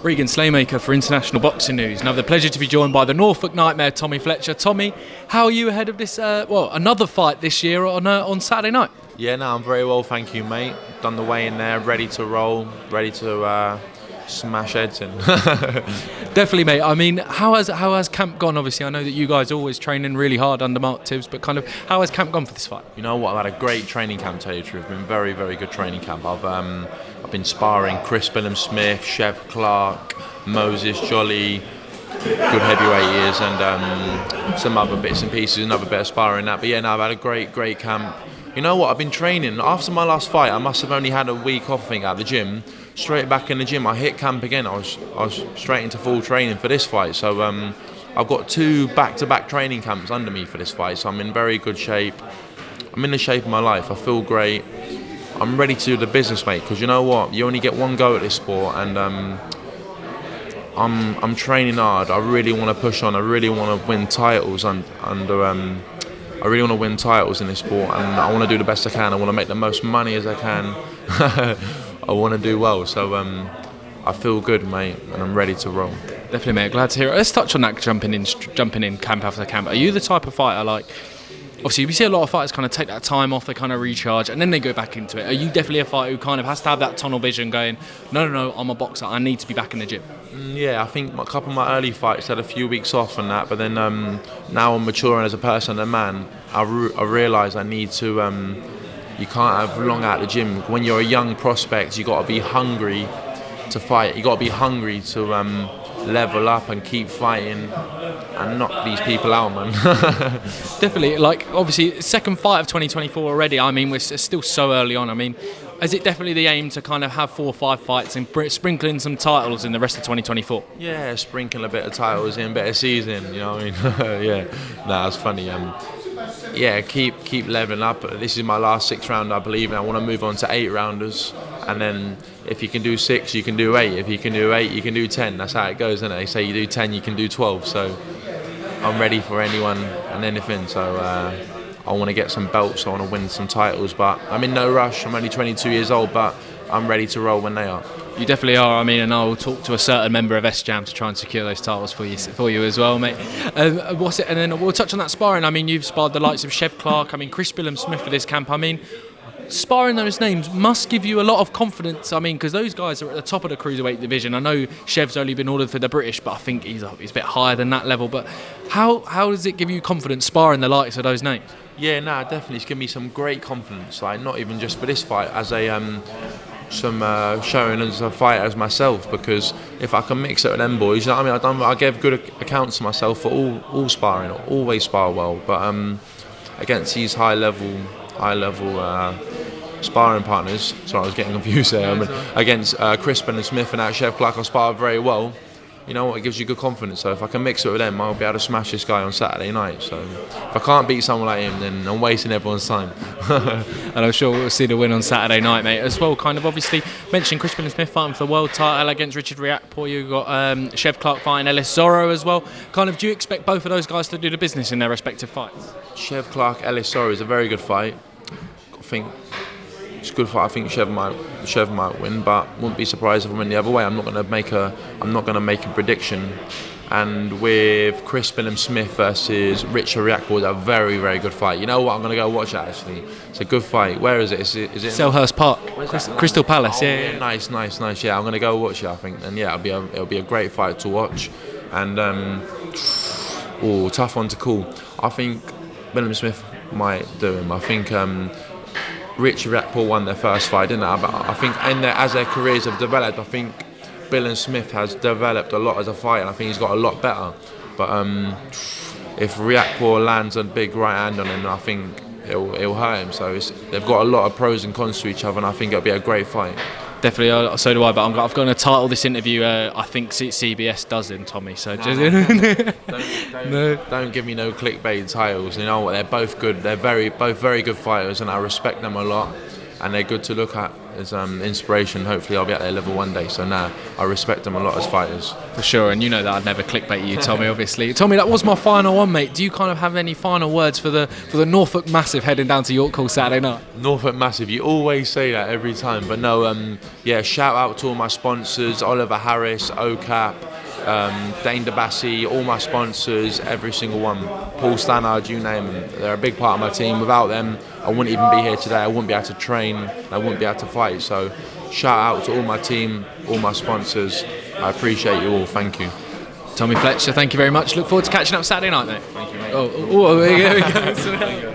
Regan Slaymaker for International Boxing News. Now, the pleasure to be joined by the Norfolk Nightmare, Tommy Fletcher. Tommy, how are you ahead of this, another fight this year on Saturday night? Yeah, no, I'm very well, thank you, mate. Done the weigh in there, ready to roll, ready to smash heads in. Definitely, mate. I mean, how has camp gone? Obviously, I know that you guys are always training really hard under Mark Tibbs, but kind of how has camp gone for this fight? You know what? I've had a great training camp, to tell you the truth. It's been very, very good training camp. I've been sparring Chris Billam-Smith Chev Clarke, Moses Jolly, good heavyweight years, and some other bits and pieces, another bit of sparring that. But yeah, no, I've had a great camp. You know what? I've been training. After my last fight, I must have only had a week off, I think, at the gym. Straight back in the gym, I hit camp again. I was straight into full training for this fight. So I've got 2 back-to-back training camps under me for this fight. So I'm in very good shape. I'm in the shape of my life. I feel great. I'm ready to do the business, mate. Because you know what? You only get one go at this sport, and I'm training hard. I really want to push on. I really want to win titles I really want to win titles in this sport, and I want to do the best I can. I want to make the most money as I can. I want to do well, so I feel good, mate, and I'm ready to roll. Definitely, mate. Glad to hear it. Let's touch on that jumping in camp after camp. Are you the type of fighter like? Obviously, we see a lot of fighters kind of take that time off, they kind of recharge, and then they go back into it. Are you definitely a fighter who kind of has to have that tunnel vision going, no, I'm a boxer, I need to be back in the gym? Yeah, I think a couple of my early fights had a few weeks off and that, but then now I'm maturing as a person and a man, I realise I need to, you can't have long out of the gym. When you're a young prospect, you got to be hungry to fight. You got to be hungry to level up and keep fighting and knock these people out, man. Definitely, like, obviously, second fight of 2024 already. I mean, we're still so early on. I mean, is it definitely the aim to kind of have 4 or 5 fights and sprinkle in some titles in the rest of 2024? Yeah, sprinkle a bit of titles in, bit of season, you know what I mean? Yeah, no, that's funny. Yeah, keep leveling up. This is my last 6th round, I believe, and I want to move on to 8 rounders. And then if you can do 6, you can do 8. If you can do 8, you can do 10. That's how it goes, isn't it? They say you do 10, you can do 12. So I'm ready for anyone and anything. So I want to get some belts. I want to win some titles. But I'm in no rush. I'm only 22 years old, but I'm ready to roll when they are. You definitely are. I mean, and I'll talk to a certain member of S-Jam to try and secure those titles for you as well, mate. What's it? And then we'll touch on that sparring. I mean, you've sparred the likes of Chev Clarke. I mean, Chris Billam-Smith for this camp. I mean, sparring those names must give you a lot of confidence. I mean, because those guys are at the top of the cruiserweight division. I know Chev's only been ordered for the British, but I think he's a bit higher than that level. But how does it give you confidence sparring the likes of those names? Yeah, no, definitely. It's given me some great confidence. Like, not even just for this fight, as a showing as a fighter as myself, because if I can mix it with them boys, you know what I mean, I gave good accounts to myself for all sparring, always spar well, but against these high level sparring partners, sorry, I was getting confused there, against Chris Billam-Smith and Chev Clarke, I sparred very well. You know what, it gives you good confidence. So if I can mix it with them, I'll be able to smash this guy on Saturday night. So if I can't beat someone like him, then I'm wasting everyone's time. And I'm sure we'll see the win on Saturday night, mate. As well, kind of obviously mentioned Chris Billam-Smith fighting for the world title against Riakporhe. You've got Chev Clarke fighting ClarkeZorro as well. Kind of, do you expect both of those guys to do the business in their respective fights? Chev Clarke, ClarkeZorro is a very good fight. I think it's a good fight. I think Chev might win, but wouldn't be surprised if I win the other way. I'm not going to make a prediction. And with Chris Billam-Smith versus Riakporhe, a very, very good fight. You know what? I'm going to go watch it. Actually, it's a good fight. Where is it? Is it Selhurst Park, Crystal Palace? Oh, yeah. Nice. Yeah, I'm going to go watch it, I think. And yeah, it'll be a great fight to watch. And tough one to call. I think Billam-Smith might do him. I think Riakporhe won their first fight, didn't they? But I think as their careers have developed, I think Billam-Smith has developed a lot as a fighter, and I think he's got a lot better. But if Riakporhe lands a big right hand on him, I think it'll hurt him. So they've got a lot of pros and cons to each other, and I think it'll be a great fight. Definitely, so do I. But I've going to title this interview. I think CBS does him, Tommy. So don't give me no clickbait titles. You know what? They're both good. They're both very good fighters, and I respect them a lot. and they're good to look at as inspiration. Hopefully I'll be at their level one day. So I respect them a lot as fighters. For sure, and you know that I'd never clickbait you, Tommy, obviously. Tommy, that was my final one, mate. Do you kind of have any final words for the Norfolk Massive heading down to York Hall Saturday night? Norfolk Massive, you always say that every time, but no, shout out to all my sponsors, Oliver Harris, OCAP, Dane DeBassi, all my sponsors, every single one, Paul Stannard, you name them. They're a big part of my team. Without them, I wouldn't even be here today. I wouldn't be able to train, I wouldn't be able to fight. So shout out to all my team, all my sponsors. I appreciate you all. Thank you. Tommy Fletcher, thank you very much. Look forward to catching up Saturday night, mate. Thank you, mate. There we go.